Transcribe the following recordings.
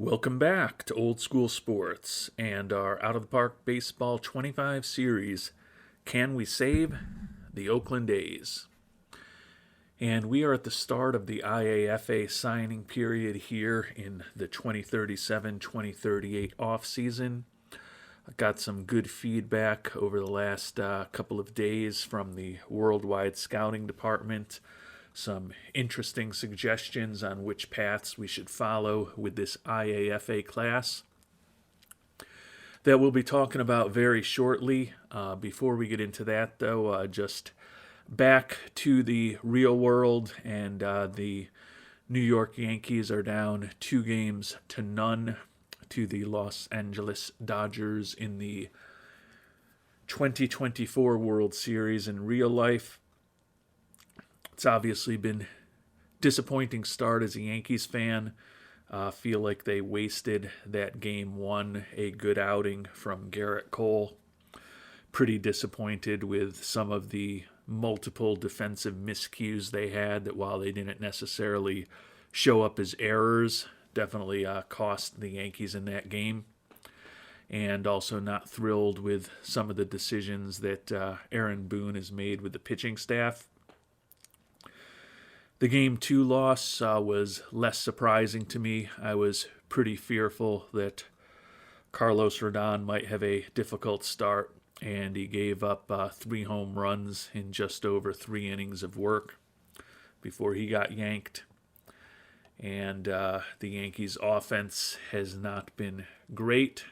Welcome back to Old School Sports and our Out of the Park Baseball 25 series. Can we save the Oakland A's? And we are at the start of the IAFA signing period here in the 2037-2038 offseason. I got some good feedback over the last couple of days from the Worldwide Scouting Department. Some interesting suggestions on which paths we should follow with this IAFA class that we'll be talking about very shortly. Before we get into that, though, just back to the real world, and the New York Yankees are down 2-0 to the Los Angeles Dodgers in the 2024 World Series. In real life, it's obviously been disappointing start as a Yankees fan. Feel like they wasted that game one, a good outing from Garrett Cole. Pretty disappointed with some of the multiple defensive miscues they had that, while they didn't necessarily show up as errors, definitely cost the Yankees in that game. And also not thrilled with some of the decisions that Aaron Boone has made with the pitching staff. The Game 2 loss was less surprising to me. I was pretty fearful that Carlos Rodon might have a difficult start, and he gave up 3 home runs in just over 3 innings of work before he got yanked. And the Yankees' offense has not been great.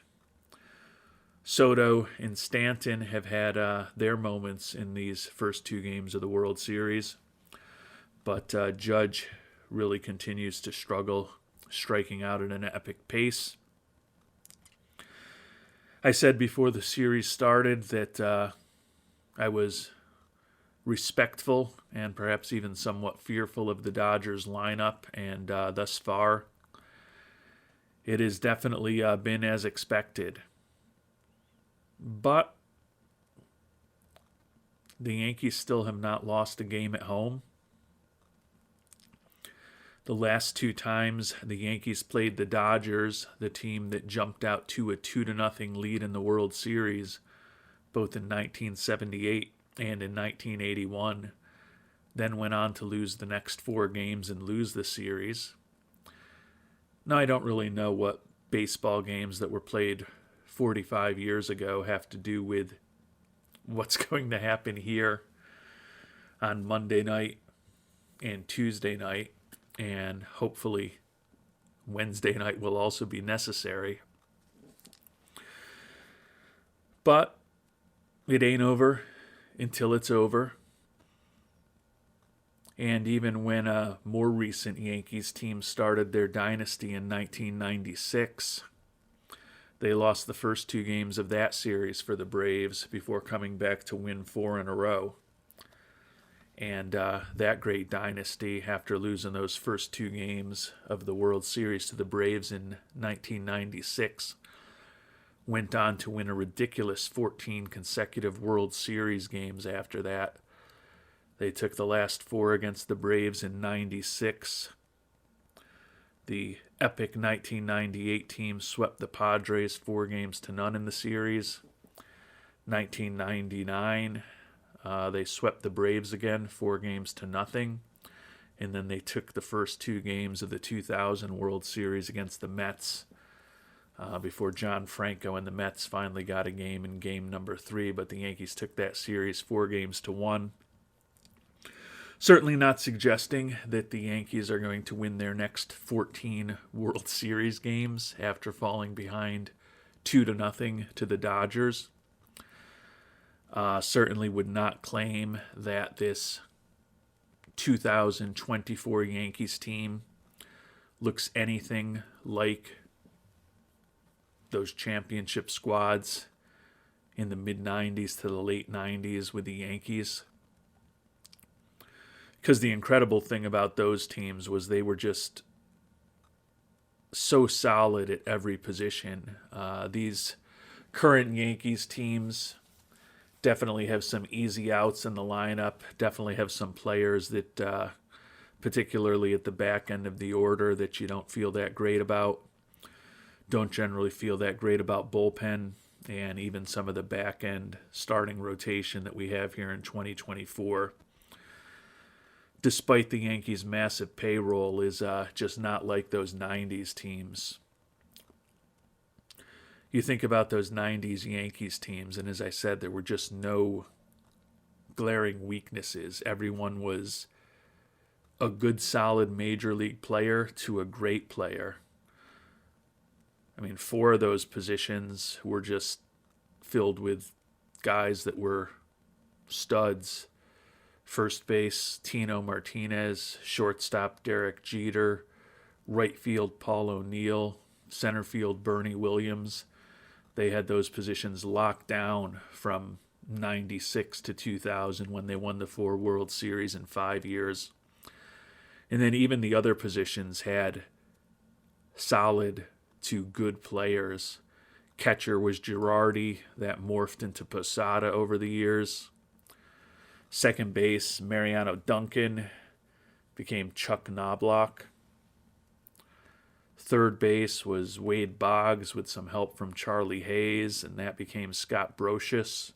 Soto and Stanton have had their moments in these first 2 games of the World Series. But Judge really continues to struggle, striking out at an epic pace. I said before the series started that I was respectful and perhaps even somewhat fearful of the Dodgers lineup, and thus far, it has definitely been as expected. But the Yankees still have not lost a game at home. The last 2 times the Yankees played the Dodgers, the team that jumped out to a 2-0 lead in the World Series, both in 1978 and in 1981, then went on to lose the next 4 games and lose the series. Now, I don't really know what baseball games that were played 45 years ago have to do with what's going to happen here on Monday night and Tuesday night. And hopefully Wednesday night will also be necessary. But it ain't over until it's over. And even when a more recent Yankees team started their dynasty in 1996, they lost the first 2 games of that series for the Braves before coming back to win 4 in a row. And that great dynasty, after losing those first 2 games of the World Series to the Braves in 1996, went on to win a ridiculous 14 consecutive World Series games after that. They took the last 4 against the Braves in 96. The epic 1998 team swept the Padres 4-0 in the series. 1999... they swept the Braves again 4-0. And then they took the first 2 games of the 2000 World Series against the Mets before John Franco and the Mets finally got a game in game number 3. But the Yankees took that series 4-1. Certainly not suggesting that the Yankees are going to win their next 14 World Series games after falling behind 2-0 to the Dodgers. Certainly would not claim that this 2024 Yankees team looks anything like those championship squads in the mid-90s to the late 90s with the Yankees. Because the incredible thing about those teams was they were just so solid at every position. These current Yankees teams definitely have some easy outs in the lineup, definitely have some players that, particularly at the back end of the order, that you don't feel that great about. Don't generally feel that great about bullpen and even some of the back end starting rotation that we have here in 2024. Despite the Yankees' massive payroll, is just not like those 90s teams. You think about those 90s Yankees teams, and as I said, there were just no glaring weaknesses. Everyone was a good, solid major league player to a great player. I mean, 4 of those positions were just filled with guys that were studs. First base, Tino Martinez. Shortstop, Derek Jeter. Right field, Paul O'Neill. Center field, Bernie Williams. They had those positions locked down from 96 to 2000 when they won the 4 World Series in 5 years. And then even the other positions had solid to good players. Catcher was Girardi, that morphed into Posada over the years. Second base, Mariano Duncan, became Chuck Knobloch. Third base was Wade Boggs with some help from Charlie Hayes, and that became Scott Brocious.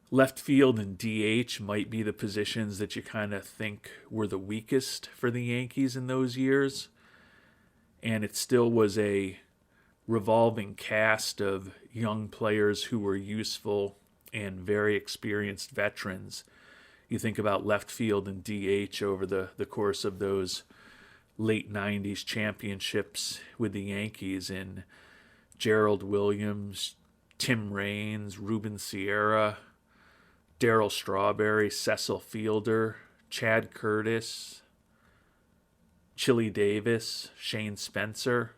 Left field and DH might be the positions that you kind of think were the weakest for the Yankees in those years. And it still was a revolving cast of young players who were useful and very experienced veterans. You think about left field and DH over the course of those late 90s championships with the Yankees in Gerald Williams, Tim Raines, Ruben Sierra, Darryl Strawberry, Cecil Fielder, Chad Curtis, Chili Davis, Shane Spencer,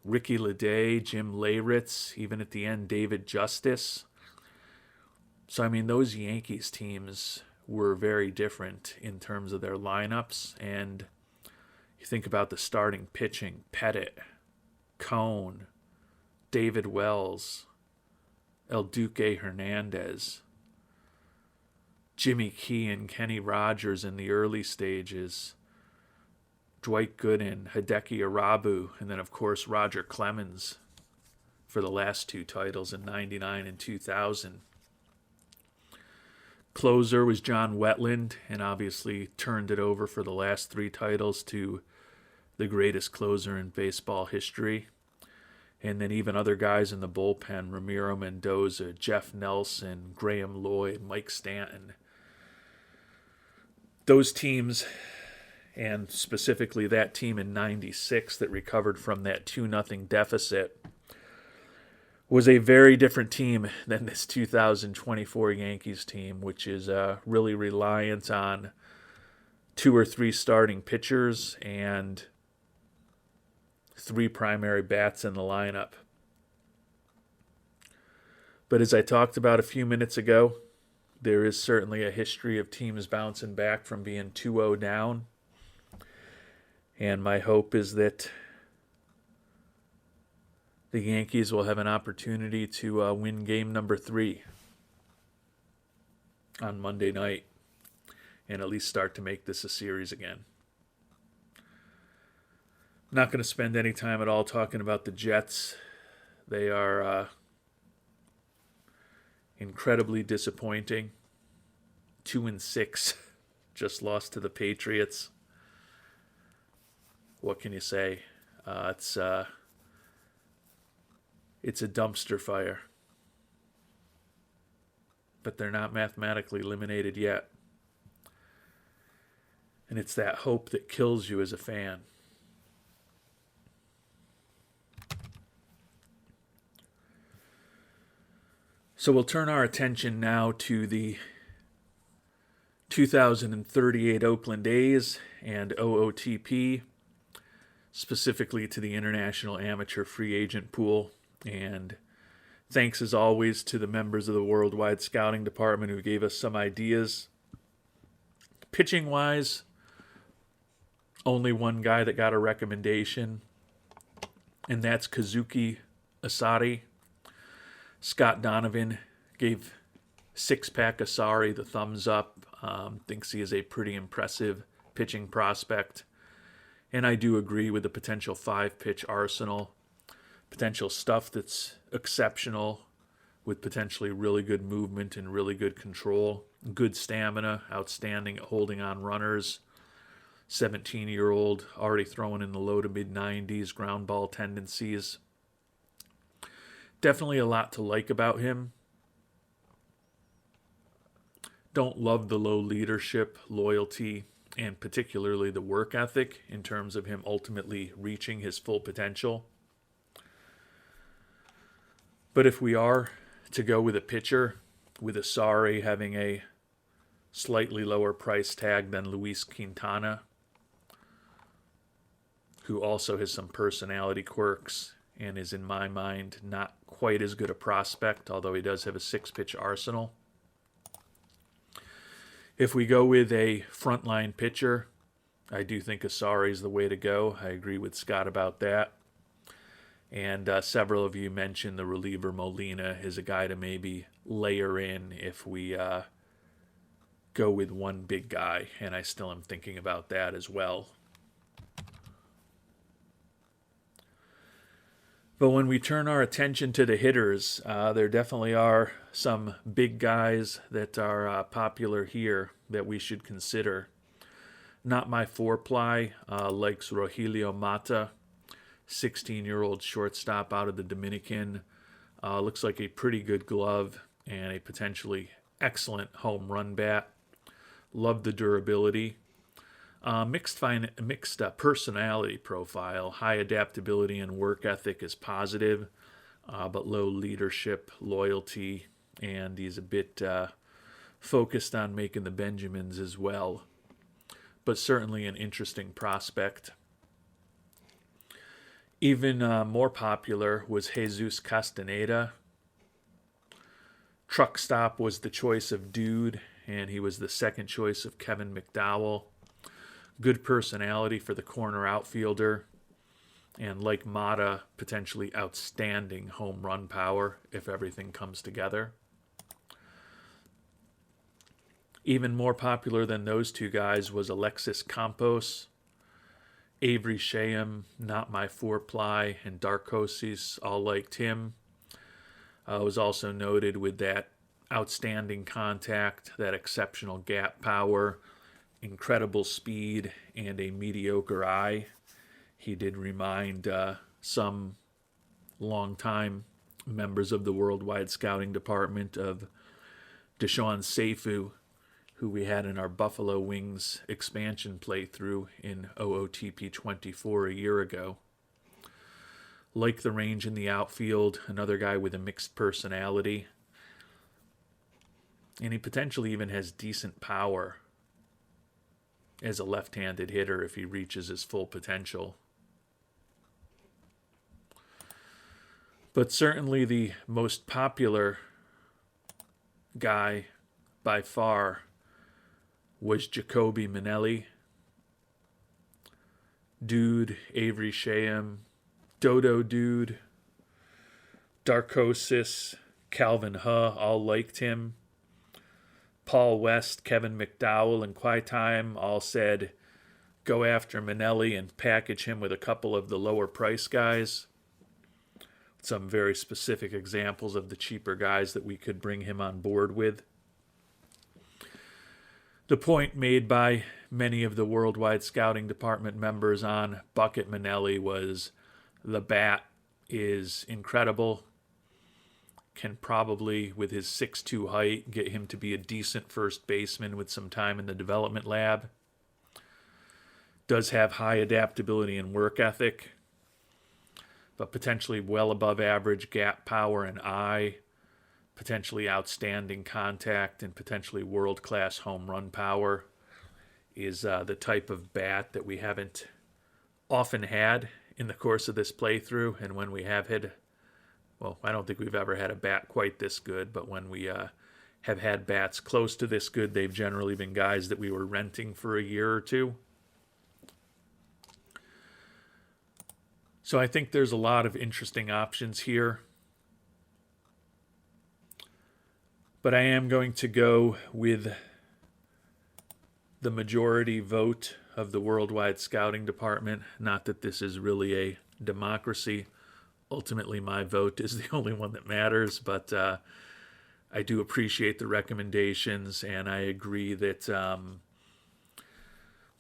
Ricky Leday, Jim Leyritz, even at the end, David Justice. So, I mean, those Yankees teams were very different in terms of their lineups. And you think about the starting pitching, Pettit, Cone, David Wells, El Duque Hernandez, Jimmy Key and Kenny Rogers in the early stages, Dwight Gooden, Hideki Arabu, and then, of course, Roger Clemens for the last 2 titles in 99 and 2000. Closer was John Wetland, and obviously turned it over for the last 3 titles to the greatest closer in baseball history. And then even other guys in the bullpen, Ramiro Mendoza, Jeff Nelson, Graham Lloyd, Mike Stanton. Those teams, and specifically that team in 96 that recovered from that 2-0 deficit, was a very different team than this 2024 Yankees team, which is really reliant on 2 or 3 starting pitchers and 3 primary bats in the lineup. But as I talked about a few minutes ago, there is certainly a history of teams bouncing back from being 2-0 down. And my hope is that the Yankees will have an opportunity to win game number 3 on Monday night and at least start to make this a series again. I'm not going to spend any time at all talking about the Jets. They are incredibly disappointing. 2-6, just lost to the Patriots. What can you say? It's a dumpster fire. But they're not mathematically eliminated yet. And it's that hope that kills you as a fan. So we'll turn our attention now to the 2038 Oakland A's and OOTP, specifically to the International Amateur Free Agent Pool. And thanks as always to the members of the Worldwide Scouting Department who gave us some ideas. Pitching-wise, only one guy that got a recommendation, and that's Kazuki Asari. Scott Donovan gave Six-Pack Asari the thumbs up, thinks he is a pretty impressive pitching prospect. And I do agree with the potential 5-pitch arsenal, potential stuff that's exceptional with potentially really good movement and really good control, good stamina, outstanding at holding on runners. 17-year-old, already throwing in the low to mid 90s, ground ball tendencies. Definitely a lot to like about him. Don't love the low leadership, loyalty, and particularly the work ethic in terms of him ultimately reaching his full potential. But if we are to go with a pitcher, with Asari having a slightly lower price tag than Luis Quintana, who also has some personality quirks and is, in my mind, not quite as good a prospect, although he does have a 6-pitch arsenal. If we go with a frontline pitcher, I do think Asari is the way to go. I agree with Scott about that. And several of you mentioned the reliever Molina is a guy to maybe layer in if we go with one big guy, and I still am thinking about that as well. But when we turn our attention to the hitters, there definitely are some big guys that are popular here that we should consider. Not my four-ply likes Rogelio Mata, 16-year-old shortstop out of the Dominican. Looks like a pretty good glove and a potentially excellent home run bat. Love the durability. Mixed personality profile. High adaptability and work ethic is positive, but low leadership, loyalty, and he's a bit focused on making the Benjamins as well. But certainly an interesting prospect. Even more popular was Jesus Castaneda. Truck Stop was the choice of Dude, and he was the second choice of Kevin McDowell. Good personality for the corner outfielder, and like Mata, potentially outstanding home run power if everything comes together. Even more popular than those two guys was Alexis Campos. Avery Shayam, not my four-ply, and Darkosis all liked him. Was also noted with that outstanding contact, that exceptional gap power, incredible speed, and a mediocre eye. He did remind some longtime members of the Worldwide Scouting Department of Deshaun Seifu, who we had in our Buffalo Wings expansion playthrough in OOTP 24 a year ago. Like the range in the outfield, another guy with a mixed personality. And he potentially even has decent power as a left-handed hitter if he reaches his full potential. But certainly the most popular guy by far was Jacoby Manelli. Dude, Avery Shayam, Dodo Dude, Darkosis, Calvin Huh all liked him. Paul West, Kevin McDowell, and Quaitime all said go after Manelli and package him with a couple of the lower price guys. Some very specific examples of the cheaper guys that we could bring him on board with. The point made by many of the Worldwide Scouting Department members on Bucket Manelli was the bat is incredible. Can probably, with his 6'2" height, get him to be a decent first baseman with some time in the development lab. Does have high adaptability and work ethic, but potentially well above average gap power and eye, potentially outstanding contact, and potentially world-class home run power. Is the type of bat that we haven't often had in the course of this playthrough, and when we have had, well, I don't think we've ever had a bat quite this good, but when we have had bats close to this good, they've generally been guys that we were renting for a year or two. So I think there's a lot of interesting options here. But I am going to go with the majority vote of the worldwide scouting department. Not that this is really a democracy. Ultimately, my vote is the only one that matters, but I do appreciate the recommendations, and I agree that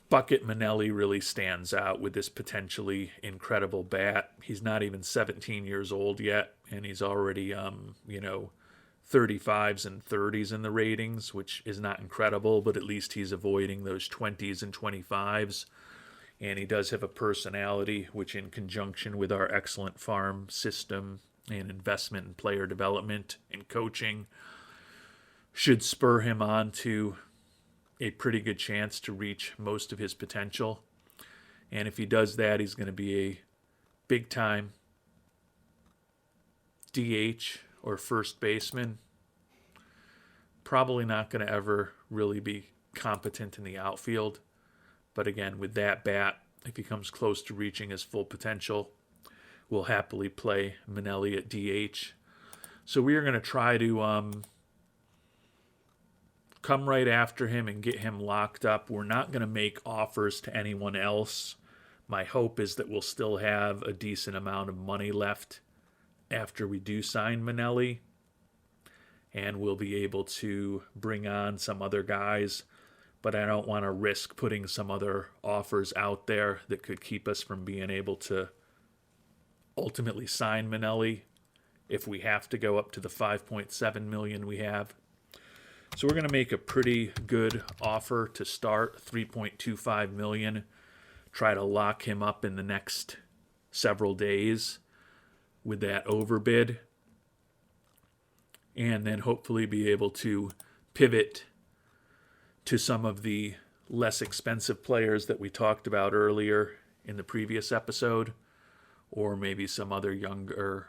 Bucket Manelli really stands out with this potentially incredible bat. He's not even 17 years old yet, and he's already, 35s and 30s in the ratings, which is not incredible, but at least he's avoiding those 20s and 25s. And he does have a personality, which in conjunction with our excellent farm system and investment in player development and coaching should spur him on to a pretty good chance to reach most of his potential. And if he does that, he's going to be a big-time DH or first baseman. Probably not going to ever really be competent in the outfield. But again, with that bat, if he comes close to reaching his full potential, we'll happily play Manelli at DH. So we are going to try to come right after him and get him locked up. We're not going to make offers to anyone else. My hope is that we'll still have a decent amount of money left after we do sign Manelli, and we'll be able to bring on some other guys. But I don't want to risk putting some other offers out there that could keep us from being able to ultimately sign Manelli if we have to go up to the $5.7 million we have. So we're going to make a pretty good offer to start, $3.25 million. Try to lock him up in the next several days with that overbid, and then hopefully be able to pivot to some of the less expensive players that we talked about earlier in the previous episode, or maybe some other younger,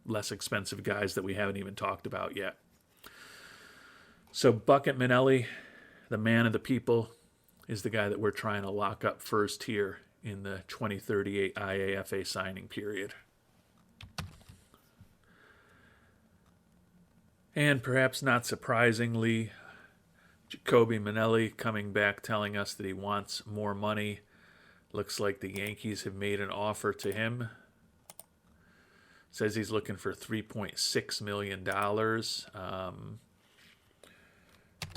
less expensive guys that we haven't even talked about yet. So Bucket Manelli, the man of the people, is the guy that we're trying to lock up first here in the 2038 IAFA signing period. And perhaps not surprisingly, Jacoby Manelli coming back telling us that he wants more money. Looks like the Yankees have made an offer to him. Says he's looking for $3.6 million.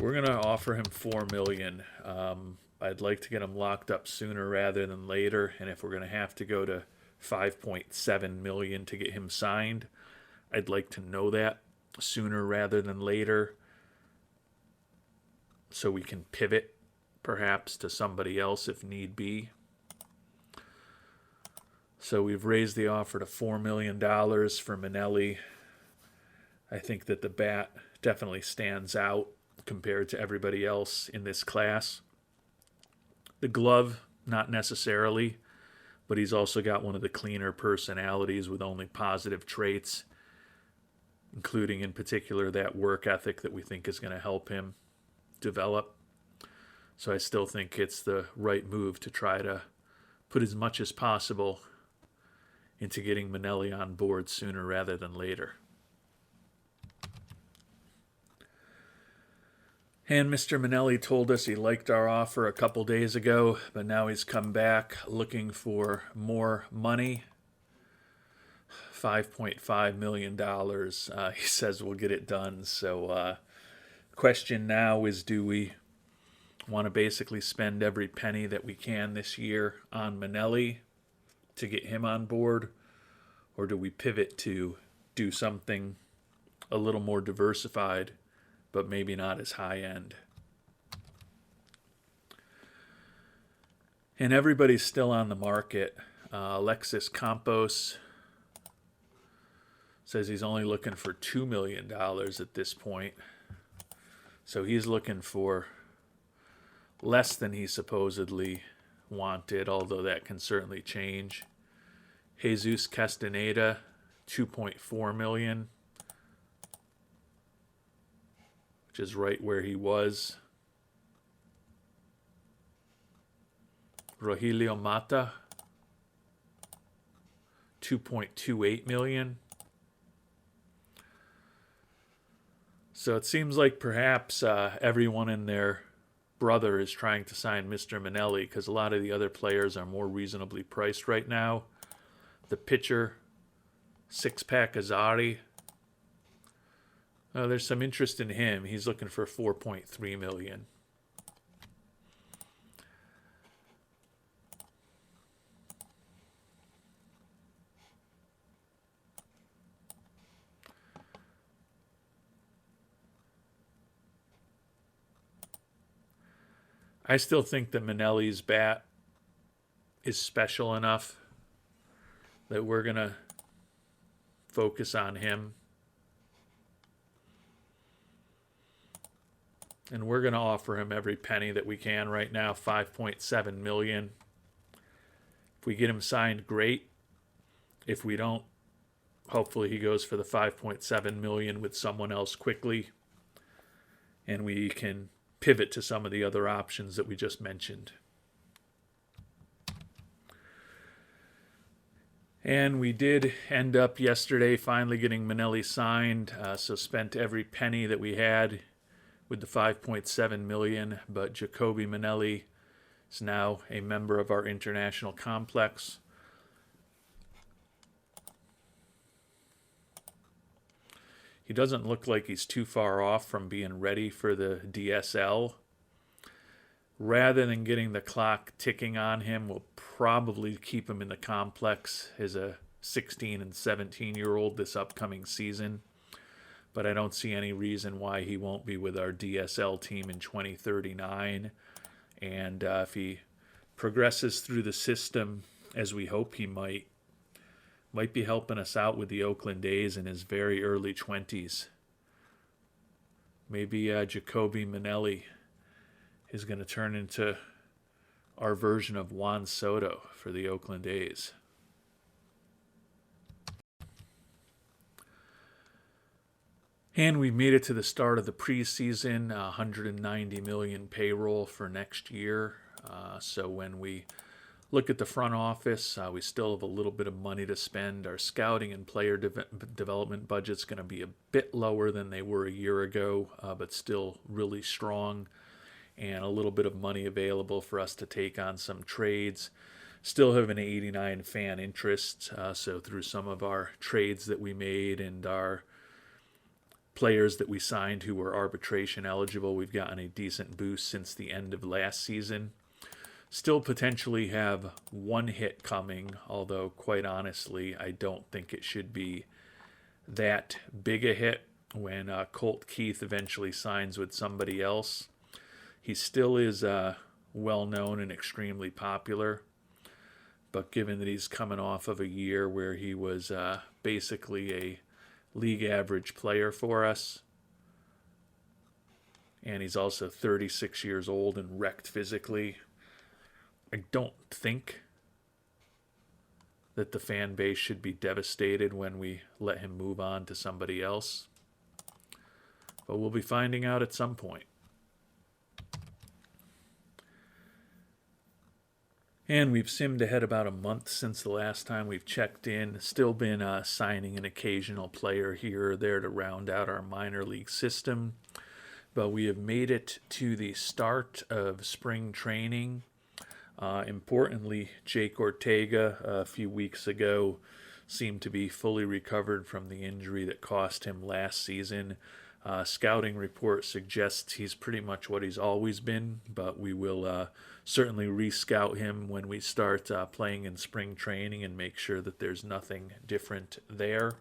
We're going to offer him $4 million. I'd like to get him locked up sooner rather than later. And if we're going to have to go to $5.7 million to get him signed, I'd like to know that sooner rather than later, so we can pivot perhaps to somebody else if need be. So we've raised the offer to $4 million for Manelli. I think that the bat definitely stands out compared to everybody else in this class. The glove, not necessarily, but he's also got one of the cleaner personalities with only positive traits, including in particular that work ethic that we think is going to help him develop. So I still think it's the right move to try to put as much as possible into getting Manelli on board sooner rather than later. And Mr. Manelli told us he liked our offer a couple days ago, but now he's come back looking for more money. $5.5 million. He says we'll get it done. So question now is, do we want to basically spend every penny that we can this year on Manelli to get him on board? Or do we pivot to do something a little more diversified, but maybe not as high end? And everybody's still on the market. Alexis Campos says he's only looking for $2 million at this point. So he's looking for less than he supposedly wanted, although that can certainly change. Jesus Castaneda, $2.4 million, which is right where he was. Rogelio Mata, $2.28 million. So it seems like perhaps everyone and their brother is trying to sign Mr. Manelli because a lot of the other players are more reasonably priced right now. The pitcher, six-pack Azari. There's some interest in him. He's looking for $4.3 million. I still think that Manelli's bat is special enough that we're going to focus on him. And we're going to offer him every penny that we can right now, $5.7 million. If we get him signed, great. If we don't, hopefully he goes for the $5.7 million with someone else quickly. And we can pivot to some of the other options that we just mentioned. And we did end up yesterday finally getting Manelli signed, so spent every penny that we had with the $5.7 million, but Jacoby Manelli is now a member of our international complex. He doesn't look like he's too far off from being ready for the DSL. Rather than getting the clock ticking on him, we'll probably keep him in the complex as a 16 and 17-year-old this upcoming season. But I don't see any reason why he won't be with our DSL team in 2039. And if he progresses through the system as we hope he might be helping us out with the Oakland A's in his very early 20s. Maybe Jacoby Manelli is going to turn into our version of Juan Soto for the Oakland A's. And we made it to the start of the preseason, $190 million payroll for next year. So when we look at the front office, we still have a little bit of money to spend. Our scouting and player development budget's going to be a bit lower than they were a year ago, but still really strong. And a little bit of money available for us to take on some trades. Still have an 89 fan interest, so through some of our trades that we made and our players that we signed who were arbitration eligible, we've gotten a decent boost since the end of last season. Still potentially have one hit coming, although quite honestly, I don't think it should be that big a hit when Colt Keith eventually signs with somebody else. He still is well-known and extremely popular, but given that he's coming off of a year where he was basically a league average player for us, and he's also 36 years old and wrecked physically, I don't think that the fan base should be devastated when we let him move on to somebody else. But we'll be finding out at some point. And we've simmed ahead about a month since the last time we've checked in. Still been signing an occasional player here or there to round out our minor league system. But we have made it to the start of spring training. Importantly, Jake Ortega a few weeks ago seemed to be fully recovered from the injury that cost him last season. Scouting report suggests he's pretty much what he's always been, but we will certainly re-scout him when we start playing in spring training and make sure that there's nothing different there.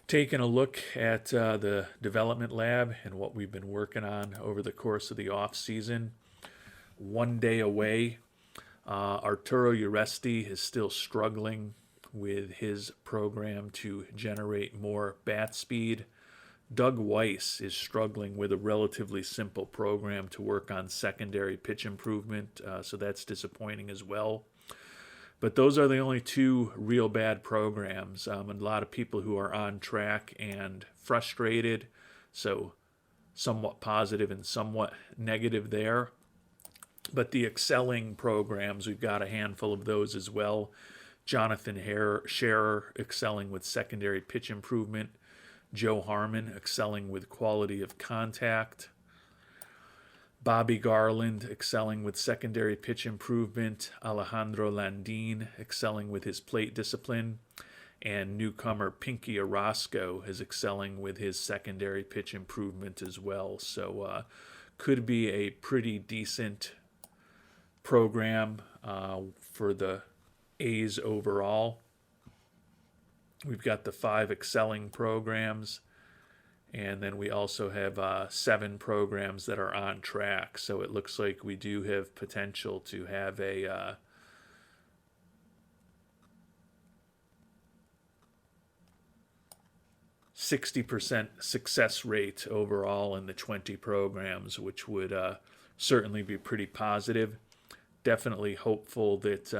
Taking a look at the development lab and what we've been working on over the course of the off season. 1 day away, Arturo Uresti is still struggling with his program to generate more bat speed. Doug Weiss is struggling with a relatively simple program to work on secondary pitch improvement, so that's disappointing as well. But those are the only two real bad programs. A lot of people who are on track and frustrated, so somewhat positive and somewhat negative there. But the excelling programs, we've got a handful of those as well. Jonathan Scherer excelling with secondary pitch improvement. Joe Harmon excelling with quality of contact. Bobby Garland excelling with secondary pitch improvement, Alejandro Landin excelling with his plate discipline, and newcomer Pinky Orozco is excelling with his secondary pitch improvement as well. So could be a pretty decent program for the A's overall. We've got the 5 excelling programs, and then we also have 7 programs that are on track. So it looks like we do have potential to have a 60% success rate overall in the 20 programs, which would certainly be pretty positive. Definitely hopeful that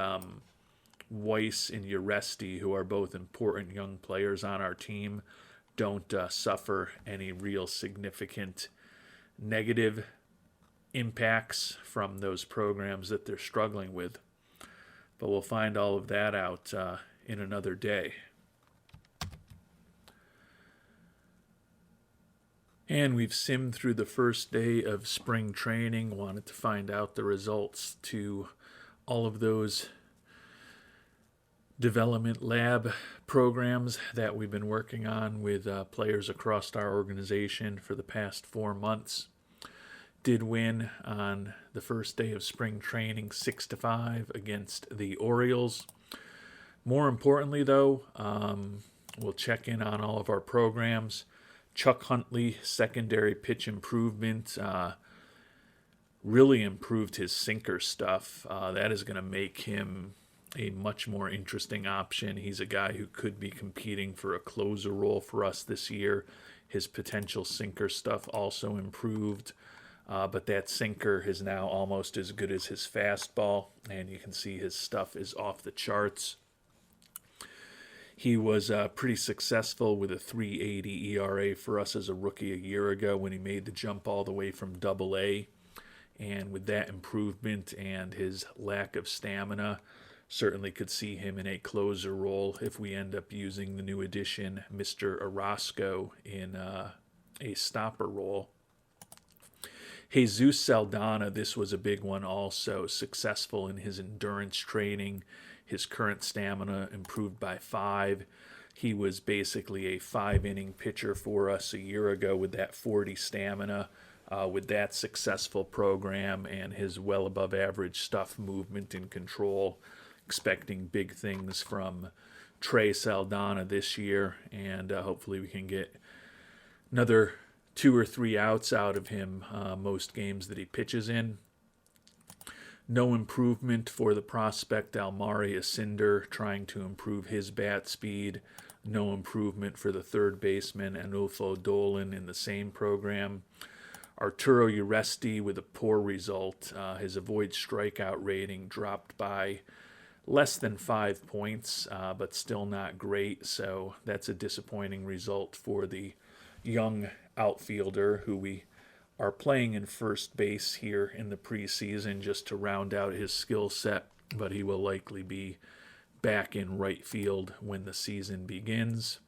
Weiss and Uresti, who are both important young players on our team, don't suffer any real significant negative impacts from those programs that they're struggling with. But we'll find all of that out in another day. And we've simmed through the first day of spring training. Wanted to find out the results to all of those development lab programs that we've been working on with players across our organization for the past 4 months. Did win on the first day of spring training 6-5 against the Orioles. More importantly, though, we'll check in on all of our programs. Chuck Huntley, secondary pitch improvement, really improved his sinker stuff. That is going to make him a much more interesting option. He's a guy who could be competing for a closer role for us this year. His potential sinker stuff also improved, but that sinker is now almost as good as his fastball, and you can see his stuff is off the charts. He was pretty successful with a 3.80 ERA for us as a rookie a year ago when he made the jump all the way from Double-A. And with that improvement and his lack of stamina, certainly could see him in a closer role if we end up using the new addition, Mr. Orozco, in a stopper role. Jesus Saldana, this was a big one also, successful in his endurance training. His current stamina improved by 5. He was basically a 5-inning pitcher for us a year ago with that 40 stamina, with that successful program and his well above average stuff, movement, and control. Expecting big things from Trey Saldana this year, and hopefully we can get another 2 or 3 outs out of him most games that he pitches in. No improvement for the prospect Almari Asinder, trying to improve his bat speed. No improvement for the third baseman Anulfo Dolan in the same program. Arturo Uresti with a poor result. His avoid strikeout rating dropped by less than 5 points, but still not great. So that's a disappointing result for the young outfielder who we are playing in first base here in the preseason just to round out his skill set, but he will likely be back in right field when the season begins.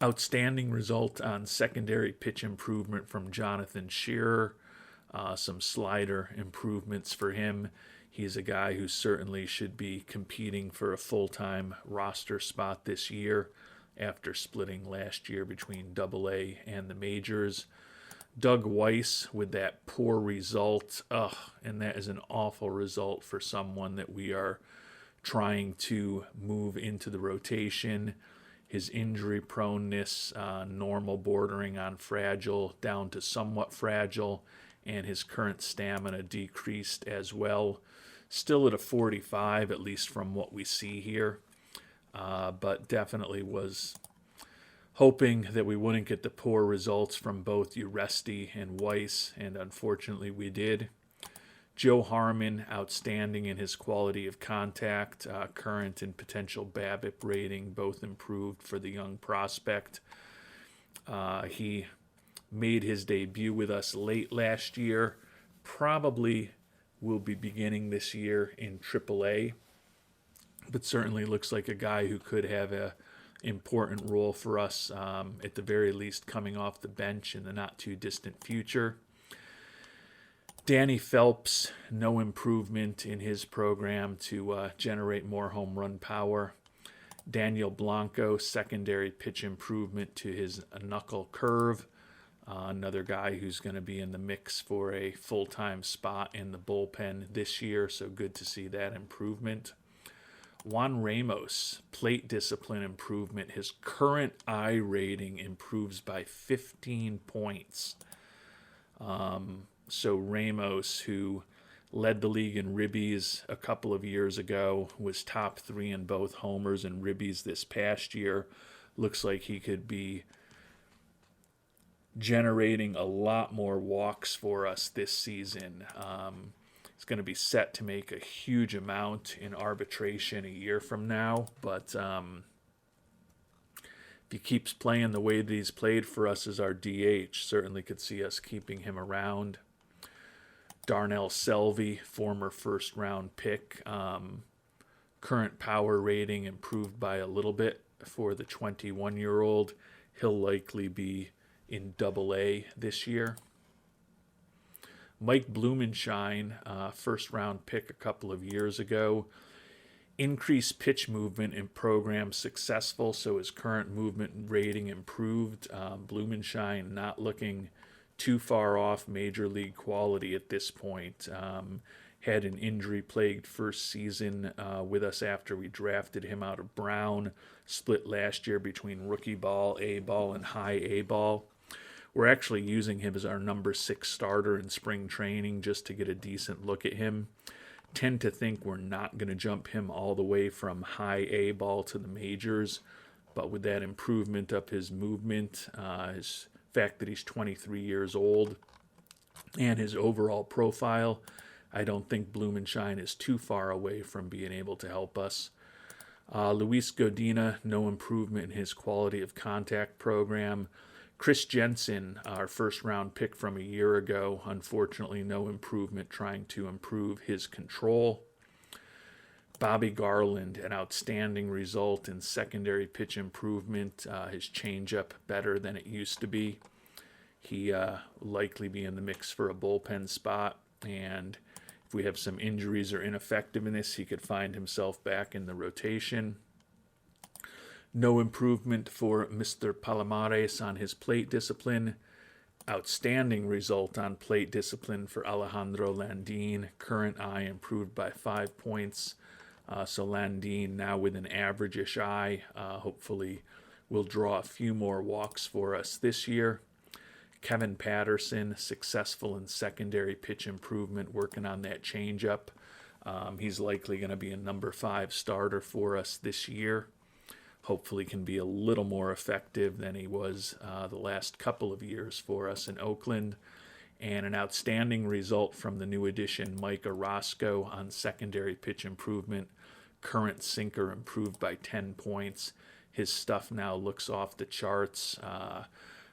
Outstanding result on secondary pitch improvement from Jonathan Shearer. Some slider improvements for him. He's a guy who certainly should be competing for a full-time roster spot this year after splitting last year between Double-A and the majors. Doug Weiss with that poor result. And that is an awful result for someone that we are trying to move into the rotation. His injury proneness, normal bordering on fragile, down to somewhat fragile, and his current stamina decreased as well. Still at a 45, at least from what we see here, but definitely was hoping that we wouldn't get the poor results from both Uresti and Weiss, and unfortunately we did. Joe Harmon, outstanding in his quality of contact, current and potential BABIP rating, both improved for the young prospect. He made his debut with us late last year, probably will be beginning this year in AAA, but certainly looks like a guy who could have a important role for us, at the very least coming off the bench in the not too distant future. Danny Phelps, no improvement in his program to generate more home run power. Daniel Blanco, secondary pitch improvement to his knuckle curve. Another guy who's going to be in the mix for a full-time spot in the bullpen this year, so good to see that improvement. Juan Ramos, plate discipline improvement. His current I rating improves by 15 points. So Ramos, who led the league in ribbies a couple of years ago, was top 3 in both homers and ribbies this past year. Looks like he could be generating a lot more walks for us this season. He's going to be set to make a huge amount in arbitration a year from now, but if he keeps playing the way that he's played for us as our DH, certainly could see us keeping him around. Darnell Selvey, former first-round pick, current power rating improved by a little bit for the 21-year-old. He'll likely be in Double-A this year. Mike Blumenshine, first-round pick a couple of years ago. Increased pitch movement in program successful, so his current movement rating improved. Blumenshine not looking too far off major league quality at this point. Had an injury-plagued first season with us after we drafted him out of Brown. Split last year between rookie ball, A ball, and high A ball. We're actually using him as our number 6 starter in spring training just to get a decent look at him. Tend to think we're not going to jump him all the way from high A ball to the majors, but with that improvement of his movement, his fact that he's 23 years old, and his overall profile, I don't think Blumenshine is too far away from being able to help us. Luis Godina, no improvement in his quality of contact program. Chris Jensen, our first-round pick from a year ago, unfortunately no improvement, trying to improve his control. Bobby Garland, an outstanding result in secondary pitch improvement. His changeup better than it used to be. He likely be in the mix for a bullpen spot, and if we have some injuries or ineffectiveness, he could find himself back in the rotation. No improvement for Mr. Palomares on his plate discipline. Outstanding result on plate discipline for Alejandro Landin. Current eye improved by 5 points. So Landin now with an average-ish eye. Hopefully will draw a few more walks for us this year. Kevin Patterson, successful in secondary pitch improvement, working on that changeup. He's likely going to be a number 5 starter for us this year. Hopefully can be a little more effective than he was the last couple of years for us in Oakland. And an outstanding result from the new addition, Mike Orozco, on secondary pitch improvement. Current sinker improved by 10 points. His stuff now looks off the charts.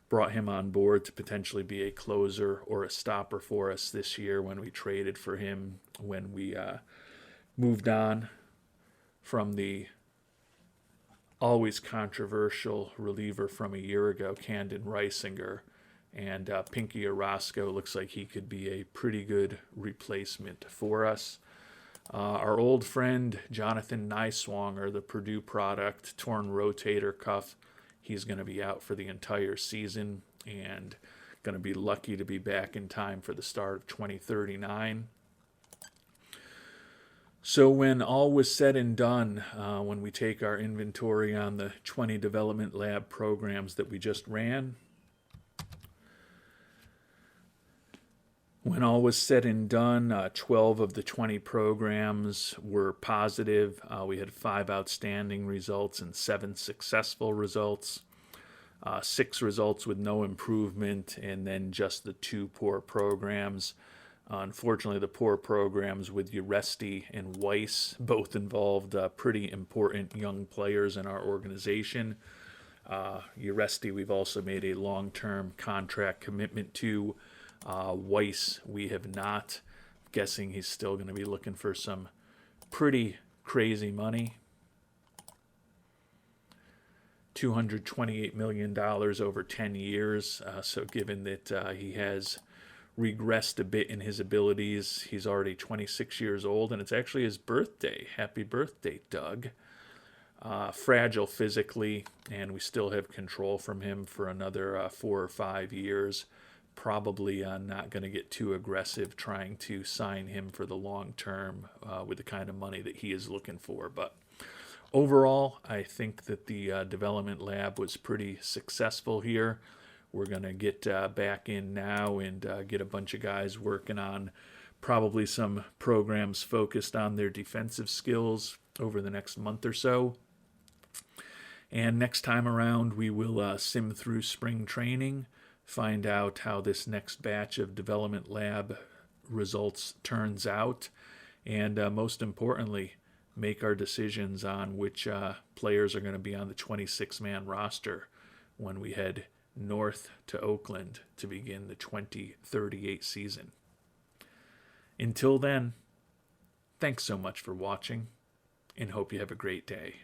Brought him on board to potentially be a closer or a stopper for us this year when we traded for him, when we moved on from the always controversial reliever from a year ago, Camden Reisinger, and Pinky Orozco looks like he could be a pretty good replacement for us. Our old friend Jonathan Niswanger, the Purdue product, torn rotator cuff. He's going to be out for the entire season and going to be lucky to be back in time for the start of 2039. So when all was said and done, when we take our inventory on the 20 development lab programs that we just ran, when all was said and done, 12 of the 20 programs were positive. We had 5 outstanding results and 7 successful results. 6 results with no improvement, and then just the 2 poor programs. Unfortunately, the poor programs with Uresti and Weiss both involved pretty important young players in our organization. Uresti, we've also made a long-term contract commitment to. Weiss, we have not. I'm guessing he's still going to be looking for some pretty crazy money. $228 million over 10 years. So given that he has regressed a bit in his abilities. He's already 26 years old, and it's actually his birthday. Happy birthday, Doug. Fragile physically, and we still have control from him for another 4 or 5 years. Probably not going to get too aggressive trying to sign him for the long term with the kind of money that he is looking for. But overall, I think that the development lab was pretty successful here. We're going to get back in now and get a bunch of guys working on probably some programs focused on their defensive skills over the next month or so. And next time around, we will sim through spring training, find out how this next batch of development lab results turns out, and most importantly, make our decisions on which players are going to be on the 26-man roster when we head north to Oakland to begin the 2038 season. Until then, thanks so much for watching, and hope you have a great day.